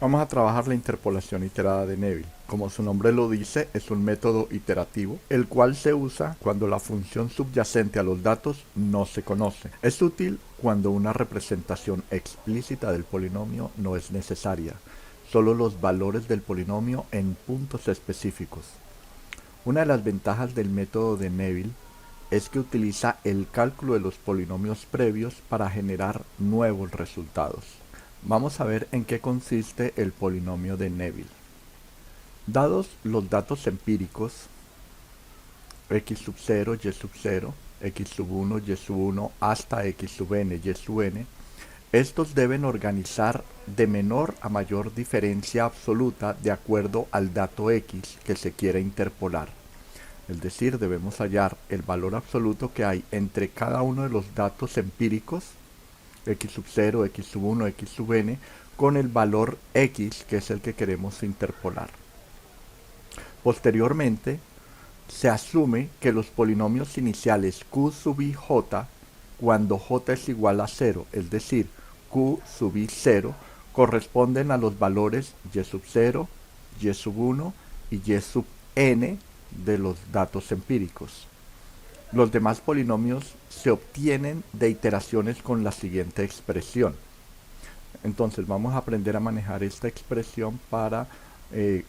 Vamos a trabajar la interpolación iterada de Neville. Como su nombre lo dice, es un método iterativo, el cual se usa cuando la función subyacente a los datos no se conoce. Es útil cuando una representación explícita del polinomio no es necesaria, solo los valores del polinomio en puntos específicos. Una de las ventajas del método de Neville es que utiliza el cálculo de los polinomios previos para generar nuevos resultados. Vamos a ver en qué consiste el polinomio de Neville. Dados los datos empíricos x sub 0, y sub 0, x sub 1, y sub 1 hasta x sub n, y sub n, estos deben organizar de menor a mayor diferencia absoluta de acuerdo al dato x que se quiere interpolar. Es decir, debemos hallar el valor absoluto que hay entre cada uno de los datos empíricos x sub 0, x sub 1, x sub n, con el valor x, que es el que queremos interpolar. Posteriormente, se asume que los polinomios iniciales q sub i j, cuando j es igual a 0, es decir, q sub i 0, corresponden a los valores y sub 0, y sub 1 y y sub n de los datos empíricos. Los demás polinomios se obtienen de iteraciones con la siguiente expresión. Entonces vamos a aprender a manejar esta expresión para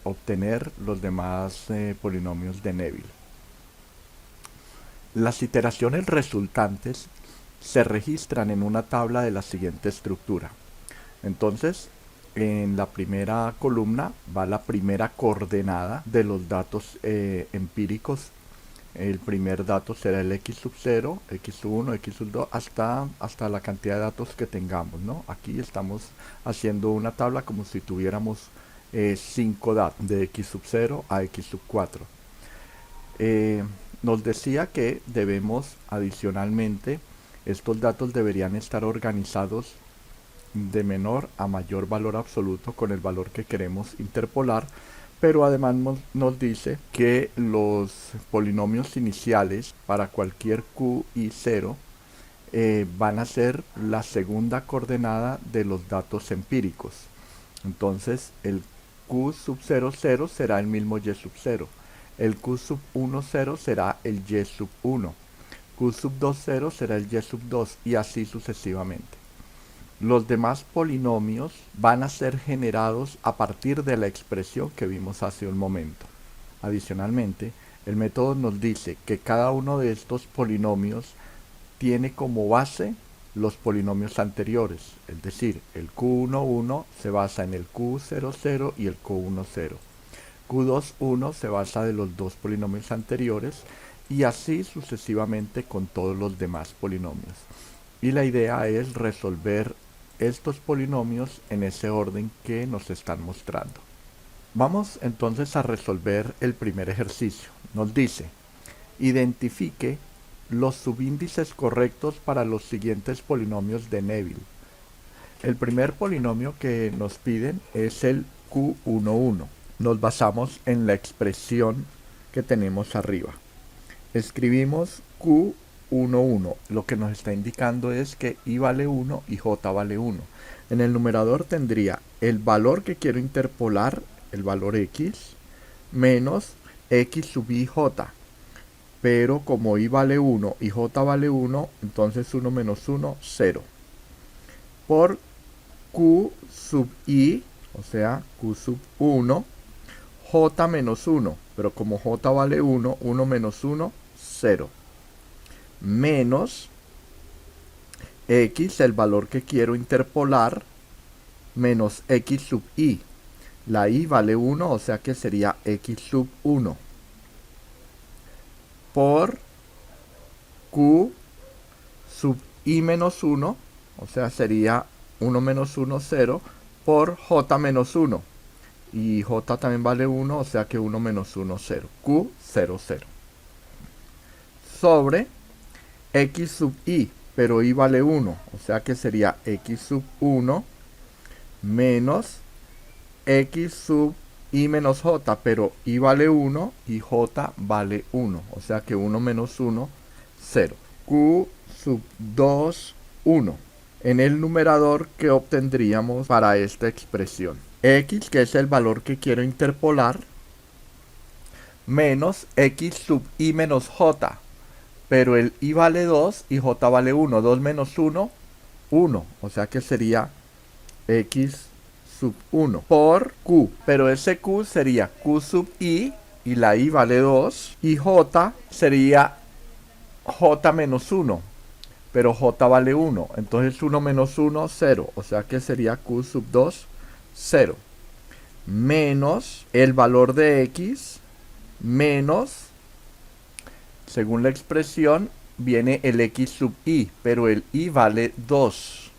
obtener los demás polinomios de Neville. Las iteraciones resultantes se registran en una tabla de la siguiente estructura. Entonces, en la primera columna va la primera coordenada de los datos empíricos. El primer dato será el x sub 0, x sub 1, x sub 2, hasta la cantidad de datos que tengamos, ¿no? Aquí estamos haciendo una tabla como si tuviéramos 5 datos, de x sub 0 a x sub 4. Nos decía que debemos, adicionalmente, estos datos deberían estar organizados de menor a mayor valor absoluto con el valor que queremos interpolar, pero además nos dice que los polinomios iniciales para cualquier q y 0 van a ser la segunda coordenada de los datos empíricos. Entonces el q sub 0, 0 será el mismo y sub 0. El q sub 1, 0 será el y sub 1. Q sub 2, 0 será el y sub 2 y así sucesivamente. Los demás polinomios van a ser generados a partir de la expresión que vimos hace un momento. Adicionalmente, el método nos dice que cada uno de estos polinomios tiene como base los polinomios anteriores, es decir, el q11 se basa en el q00 y el q10. q21 se basa de los dos polinomios anteriores y así sucesivamente con todos los demás polinomios. Y la idea es resolver estos polinomios en ese orden que nos están mostrando. Vamos entonces a resolver el primer ejercicio. Nos dice, identifique los subíndices correctos para los siguientes polinomios de Neville. El primer polinomio que nos piden es el q11. Nos basamos en la expresión que tenemos arriba. Escribimos q11, lo que nos está indicando es que i vale 1 y j vale 1. En el numerador tendría el valor que quiero interpolar, el valor x, menos x sub i j. Pero como i vale 1 y j vale 1, entonces 1 menos 1, 0. Por q sub i, o sea, q sub 1, j menos 1. Pero como j vale 1, 1 menos 1, 0. Menos x, el valor que quiero interpolar, menos x sub i. La i vale 1, o sea que sería x sub 1. Por q sub i menos 1, o sea sería 1 menos 1, 0, por j menos 1. Y j también vale 1, o sea que 1 menos 1, 0. q, 0, 0. Sobre x sub i, pero i vale 1, o sea que sería x sub 1 menos x sub i menos j, pero i vale 1 y j vale 1, o sea que 1 menos 1, 0. Q sub 2, 1. en el numerador que obtendríamos para esta expresión. X, que es el valor que quiero interpolar, menos X sub I menos J. Pero el I vale 2 y J vale 1. 2 menos 1, 1. O sea que sería X sub 1 por Q. Pero ese Q sería Q sub I y la I vale 2. Y J sería J menos 1. Pero J vale 1. Entonces 1 menos 1, 0. O sea que sería Q sub 2, 0. Menos el valor de X menos, según la expresión, viene el X sub I. Pero el I vale 2.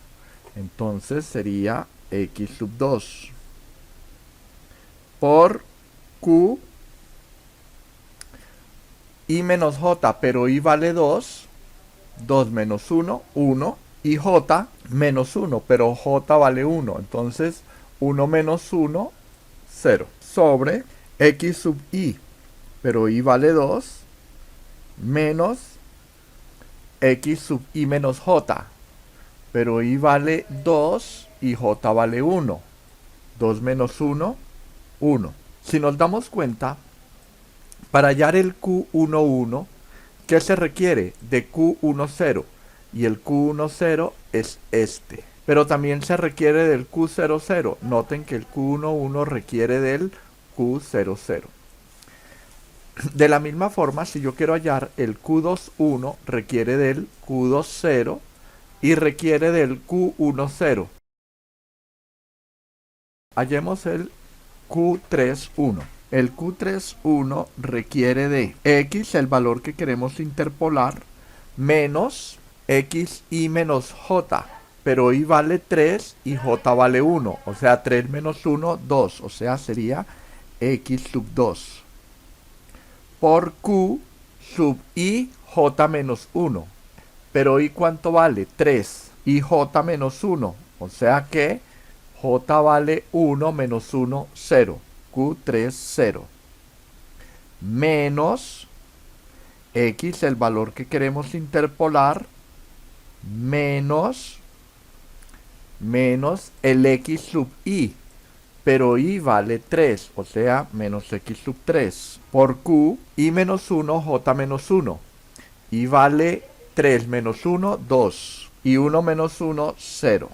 Entonces sería X sub 2 por Q I menos J, pero I vale 2. 2 menos 1, 1. Y J menos 1, pero J vale 1. Entonces 1 menos 1, 0. Sobre X sub I, pero I vale 2. Menos X sub I menos J, pero I vale 2 y J vale 1. 2 menos 1, 1. Si nos damos cuenta, para hallar el Q11, ¿qué se requiere? De Q10. Y el Q10 es este. Pero también se requiere del Q00. Noten que el Q11 requiere del Q00. De la misma forma, si yo quiero hallar el Q21, requiere del Q20 y requiere del Q10. Hallemos el Q31. El Q31 requiere de X, el valor que queremos interpolar, menos X y menos J. Pero I vale 3 y J vale 1. O sea, 3 menos 1, 2. O sea, sería X sub 2. Por Q sub I J menos 1. Pero I cuánto vale? 3. Y J menos 1. O sea que J vale 1 menos 1, 0. Q3, 0. Menos X, el valor que queremos interpolar, menos el X sub I. Pero I vale 3, o sea, menos X sub 3. Por Q, I menos 1, J menos 1. I vale 3 menos 1, 2. Y 1 menos 1, 0.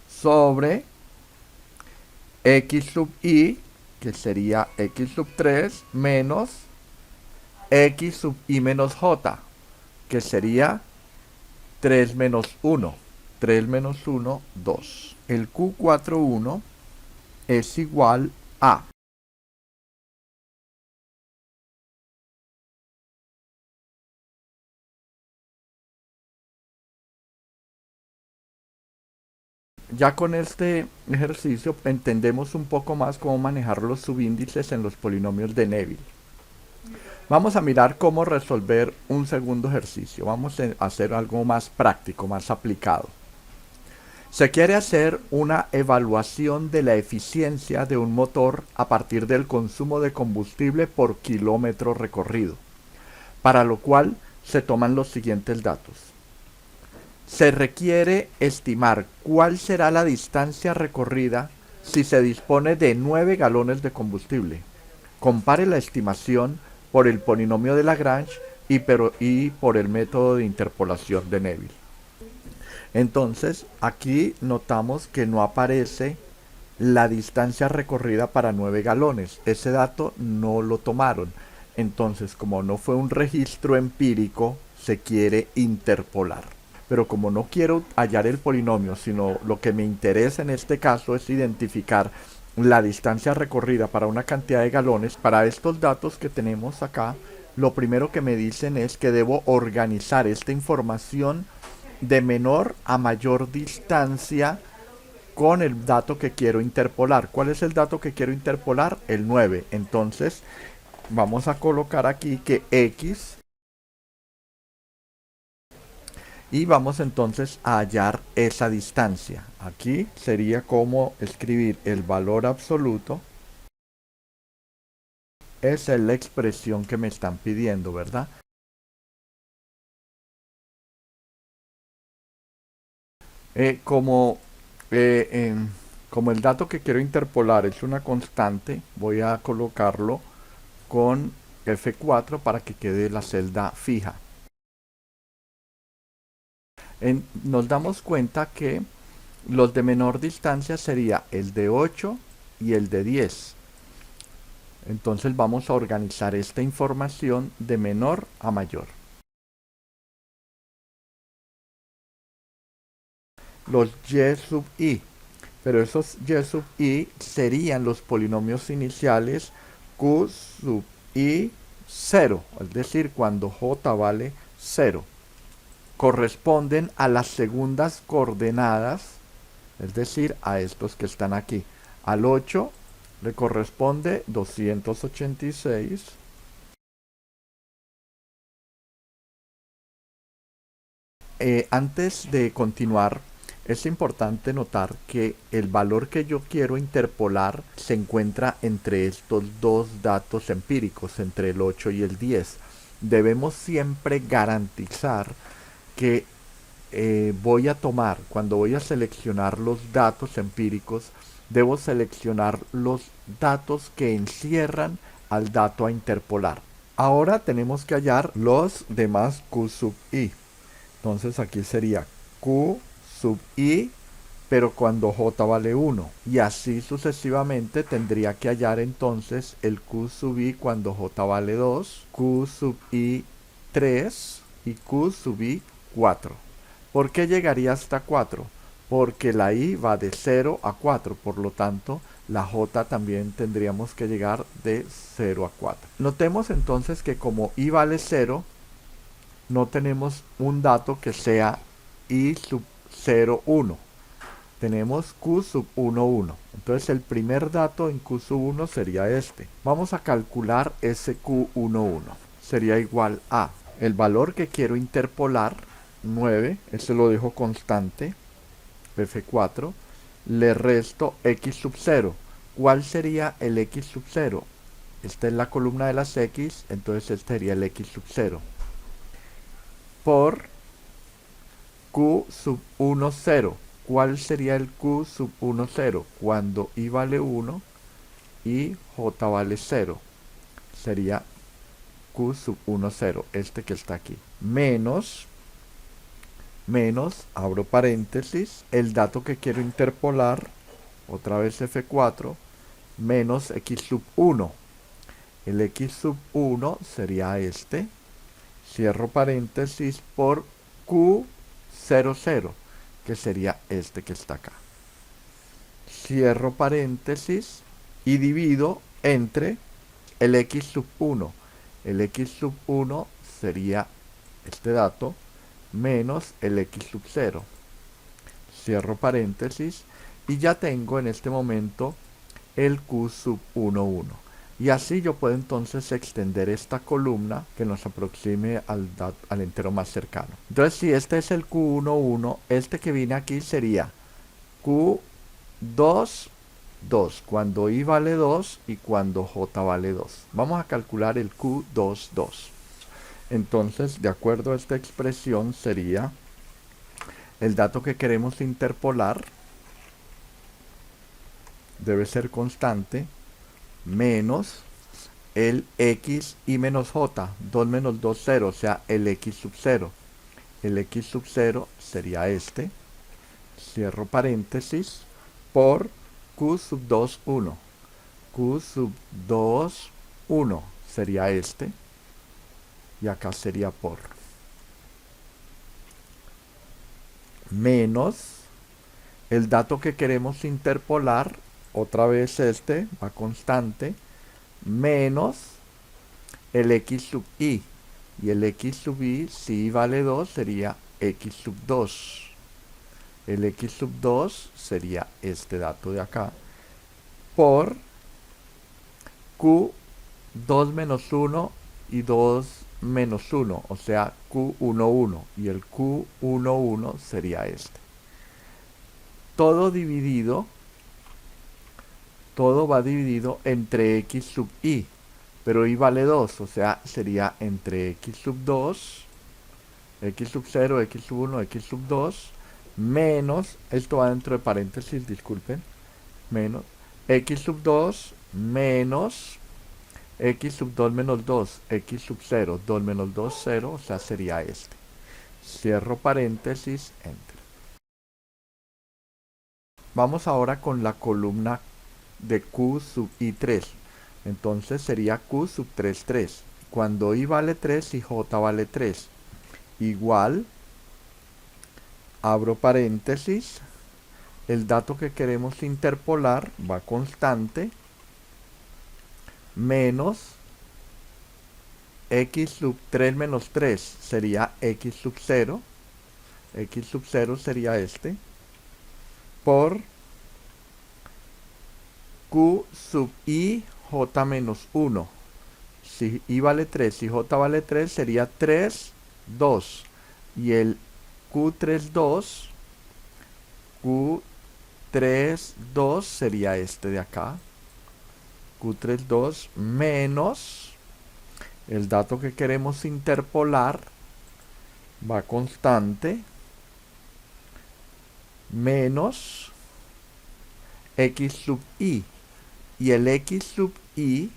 Sobre X sub I, que sería X sub 3, menos X sub I menos J, que sería 3 menos 1. 3 menos 1, 2. El Q41 es igual a Ya con este ejercicio entendemos un poco más cómo manejar los subíndices en los polinomios de Neville. Vamos a mirar cómo resolver un segundo ejercicio. Vamos a hacer algo más práctico, más aplicado. Se quiere hacer una evaluación de la eficiencia de un motor a partir del consumo de combustible por kilómetro recorrido, para lo cual se toman los siguientes datos. Se requiere estimar cuál será la distancia recorrida si se dispone de 9 galones de combustible. Compare la estimación por el polinomio de Lagrange y por el método de interpolación de Neville. Entonces, aquí notamos que no aparece la distancia recorrida para 9 galones. Ese dato no lo tomaron. Entonces, como no fue un registro empírico, se quiere interpolar. Pero como no quiero hallar el polinomio, sino lo que me interesa en este caso es identificar la distancia recorrida para una cantidad de galones, para estos datos que tenemos acá, lo primero que me dicen es que debo organizar esta información de menor a mayor distancia con el dato que quiero interpolar. ¿Cuál es el dato que quiero interpolar? El 9. Entonces vamos a colocar aquí que X, y vamos entonces a hallar esa distancia. Aquí sería como escribir el valor absoluto. Esa es la expresión que me están pidiendo, ¿verdad? Eh, como, eh, em, como el dato que quiero interpolar es una constante, voy a colocarlo con F4 para que quede la celda fija. Nos damos cuenta que los de menor distancia sería el de 8 y el de 10. Entonces vamos a organizar esta información de menor a mayor. Los y sub i, pero esos y sub i serían los polinomios iniciales q sub i 0, es decir, cuando j vale 0. Corresponden a las segundas coordenadas, es decir, a estos que están aquí. Al 8 le corresponde 286. Antes de continuar, es importante notar que el valor que yo quiero interpolar se encuentra entre estos dos datos empíricos, entre el 8 y el 10. Debemos siempre garantizar que voy a tomar, cuando voy a seleccionar los datos empíricos, debo seleccionar los datos que encierran al dato a interpolar. Ahora tenemos que hallar los demás q sub i. Entonces aquí sería q sub i, pero cuando j vale 1. Y así sucesivamente tendría que hallar entonces el q sub i cuando j vale 2, q sub i 3 y q sub i 4. ¿Por qué llegaría hasta 4? Porque la i va de 0 a 4, por lo tanto la j también tendríamos que llegar de 0 a 4. Notemos entonces que como i vale 0, no tenemos un dato que sea i sub 0, 1. Tenemos q sub 1, 1. Entonces el primer dato en q sub 1 sería este. Vamos a calcular ese q 1, 1. Sería igual a el valor que quiero interpolar, 9, este lo dejo constante, F4, le resto x sub 0. ¿Cuál sería el x sub 0? Esta es la columna de las x, entonces este sería el x sub 0. Por q sub 1, 0. ¿Cuál sería el q sub 1, 0? Cuando i vale 1 y j vale 0. Sería q sub 1, 0, este que está aquí. Menos, abro paréntesis, el dato que quiero interpolar, otra vez F4, menos x sub 1. El x sub 1 sería este. Cierro paréntesis por q 0, 0, que sería este que está acá. Cierro paréntesis y divido entre el x sub 1. El x sub 1 sería este dato menos el x sub 0. Cierro paréntesis y ya tengo en este momento el q sub 1, 1. Y así yo puedo entonces extender esta columna que nos aproxime al entero más cercano. Entonces si este es el q1, 1, este que viene aquí sería q2, 2, cuando i vale 2 y cuando j vale 2. Vamos a calcular el q2, 2. Entonces, de acuerdo a esta expresión sería el dato que queremos interpolar debe ser constante menos el x y menos j, 2 menos 2, 0, o sea, el x sub 0. El x sub 0 sería este, cierro paréntesis, por q sub 2, 1. Q sub 2, 1 sería este, y acá sería por. Menos el dato que queremos interpolar, otra vez este, va constante, menos el x sub i. Y el x sub i, si i vale 2, sería x sub 2. El x sub 2 sería este dato de acá. Por q 2 menos 1 y 2 menos 1. O sea, q1, 1. Y el q1, 1 sería este. Todo dividido, todo va dividido entre x sub i. Pero i vale 2, o sea, sería entre x sub 2, x sub 0, x sub 1, x sub 2, menos, esto va dentro de paréntesis, disculpen, menos x sub 2 menos x sub 2 menos 2, x sub 0, 2 menos 2, 0, o sea, sería este. Cierro paréntesis, enter. Vamos ahora con la columna de q sub i3. Entonces sería q sub 3, 3. Cuando i vale 3 y j vale 3. Igual, abro paréntesis, el dato que queremos interpolar va constante, menos x sub 3 menos 3 sería x sub 0. X sub 0 sería este. Por q sub i j menos 1. Si i vale 3 y j vale 3 sería 3, 2. Y el q32, q32 sería este de acá. q32 menos el dato que queremos interpolar va constante, menos x sub i. Y el x sub i,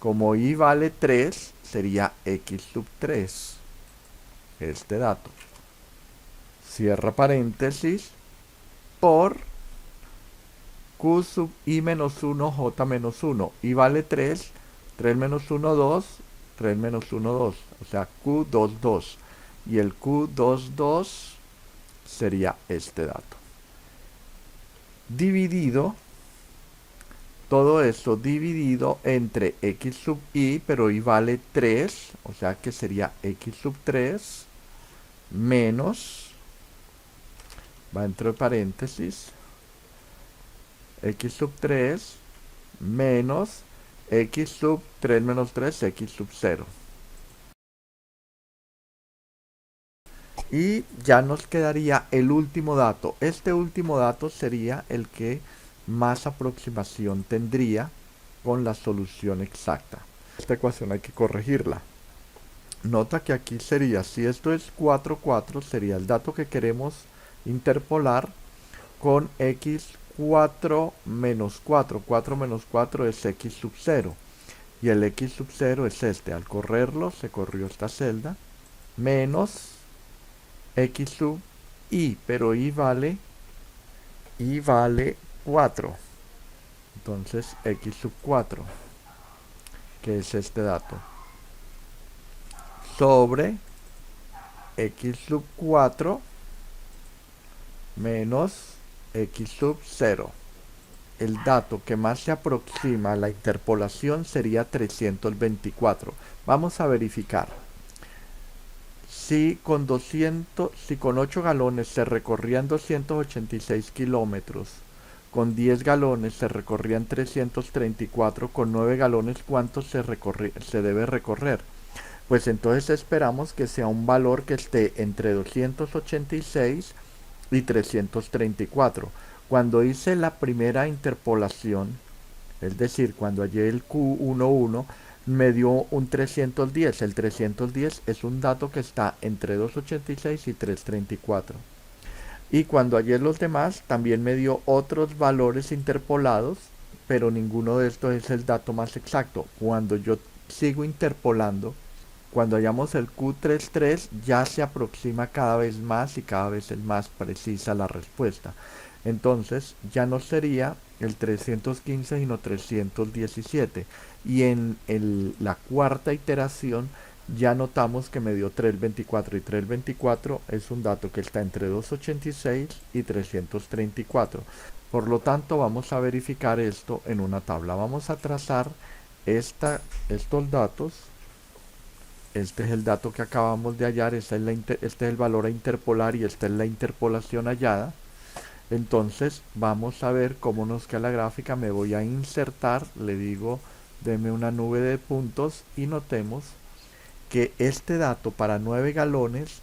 como i vale 3, sería x sub 3. Este dato. Cierra paréntesis, por q sub i menos 1, j menos 1. I vale 3, 3 menos 1, 2, 3 menos 1, 2. O sea, q2, 2. Y el q2, 2 sería este dato. Dividido, todo esto dividido entre x sub i, pero i vale 3, o sea que sería x sub 3, menos, va entre paréntesis, x sub 3 menos x sub 3 menos 3, x sub 0. Y ya nos quedaría el último dato. Este último dato sería el que más aproximación tendría con la solución exacta. Esta ecuación hay que corregirla. Nota que aquí sería, si esto es 4, 4, sería el dato que queremos interpolar con x 4 menos 4. 4 menos 4 es x sub 0. Y el x sub 0 es este. Al correrlo, se corrió esta celda. Menos x sub i. Pero i vale 4. Entonces x sub 4. Que es este dato. Sobre x sub 4 menos x sub 0. El dato que más se aproxima a la interpolación sería 324. Vamos a verificar. Si con 8 galones se recorrían 286 kilómetros, con 10 galones se recorrían 334, con 9 galones ¿cuánto se debe recorrer? Pues entonces esperamos que sea un valor que esté entre 286 y 334. Cuando hice la primera interpolación, es decir, cuando hallé el Q11, me dio un 310. El 310 es un dato que está entre 286 y 334. Y cuando hallé los demás, también me dio otros valores interpolados, pero ninguno de estos es el dato más exacto. Cuando yo sigo interpolando, cuando hallamos el Q33 ya se aproxima cada vez más y cada vez es más precisa la respuesta. Entonces ya no sería el 315 sino 317. Y en la cuarta iteración ya notamos que me dio 324 y 324 es un dato que está entre 286 y 334. Por lo tanto vamos a verificar esto en una tabla. Vamos a trazar estos datos. Este es el dato que acabamos de hallar, este es el valor a interpolar y esta es la interpolación hallada. Entonces vamos a ver cómo nos queda la gráfica. Me voy a insertar, le digo, deme una nube de puntos y notemos que este dato para 9 galones,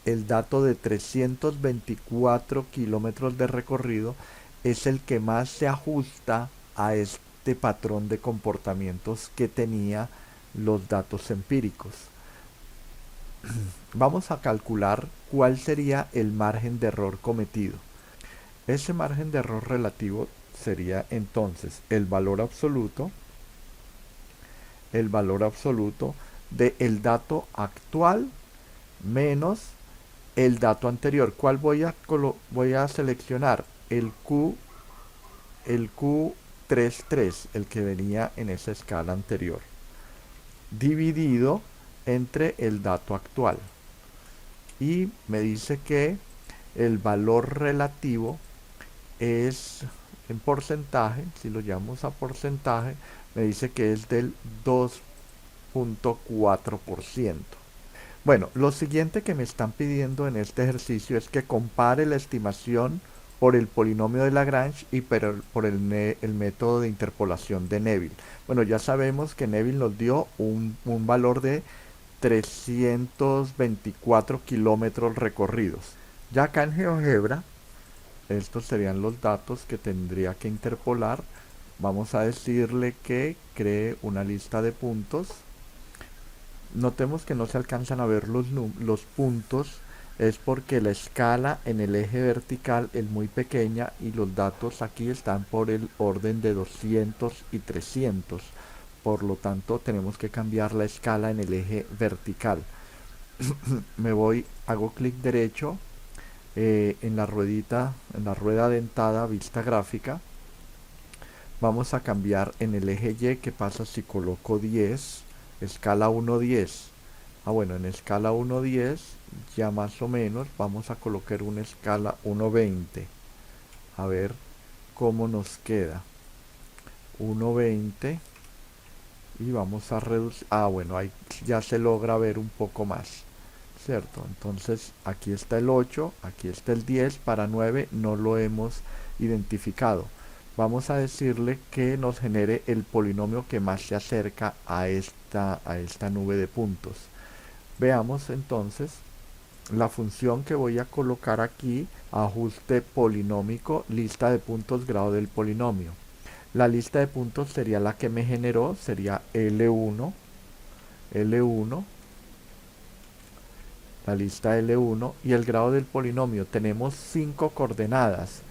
el dato de 324 kilómetros de recorrido, es el que más se ajusta a este patrón de comportamientos que tenía los datos empíricos. Vamos a calcular cuál sería el margen de error cometido. Ese margen de error relativo sería entonces el valor absoluto del dato actual menos el dato anterior. ¿Cuál voy a seleccionar? El Q33, el que venía en esa escala anterior, dividido entre el dato actual. Y me dice que el valor relativo es en porcentaje, si lo llamamos a porcentaje, me dice que es del 2.4%. Bueno, lo siguiente que me están pidiendo en este ejercicio es que compare la estimación por el polinomio de Lagrange y por el método de interpolación de Neville. Bueno, ya sabemos que Neville nos dio un valor de 324 kilómetros recorridos. Ya acá en GeoGebra, estos serían los datos que tendría que interpolar. Vamos a decirle que cree una lista de puntos. Notemos que no se alcanzan a ver los puntos, es porque la escala en el eje vertical es muy pequeña y los datos aquí están por el orden de 200 y 300. Por lo tanto, tenemos que cambiar la escala en el eje vertical. Me voy, hago clic derecho en la ruedita, en la rueda dentada, vista gráfica. Vamos a cambiar en el eje Y. ¿Qué pasa si coloco 10? Escala 1:10. Bueno, en escala 1:10 ya más o menos vamos a colocar una escala 1:20. A ver cómo nos queda. 1:20 y vamos a reducir. Bueno, ahí ya se logra ver un poco más, ¿cierto? Entonces aquí está el 8, aquí está el 10, para 9 no lo hemos identificado. Vamos a decirle que nos genere el polinomio que más se acerca a esta nube de puntos. Veamos entonces la función que voy a colocar aquí, ajuste polinómico, lista de puntos, grado del polinomio. La lista de puntos sería la que me generó, sería L1, la lista L1, y el grado del polinomio. Tenemos 5 coordenadas.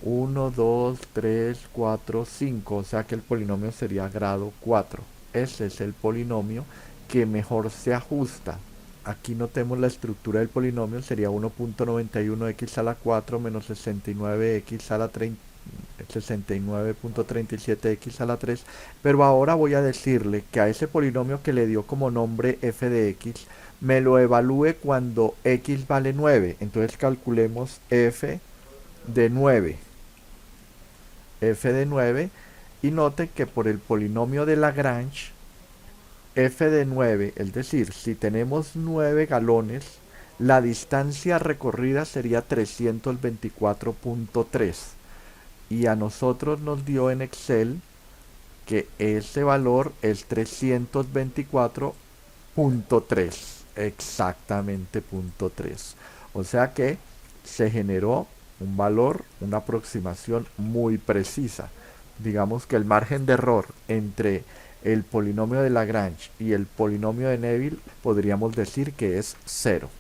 1, 2, 3, 4, 5, o sea que el polinomio sería grado 4. Ese es el polinomio que mejor se ajusta. Aquí notemos la estructura del polinomio, sería 1.91x a la 4 menos 69x a la 69.37x a la 3, pero ahora voy a decirle que a ese polinomio que le dio como nombre f de x, me lo evalúe cuando x vale 9. Entonces calculemos f de 9. F de 9, y note que por el polinomio de Lagrange, f de 9, es decir, si tenemos 9 galones, la distancia recorrida sería 324.3, y a nosotros nos dio en Excel que ese valor es 324.3, exactamente 0.3. O sea que se generó un valor, una aproximación muy precisa. Digamos que el margen de error entre el polinomio de Lagrange y el polinomio de Neville podríamos decir que es 0.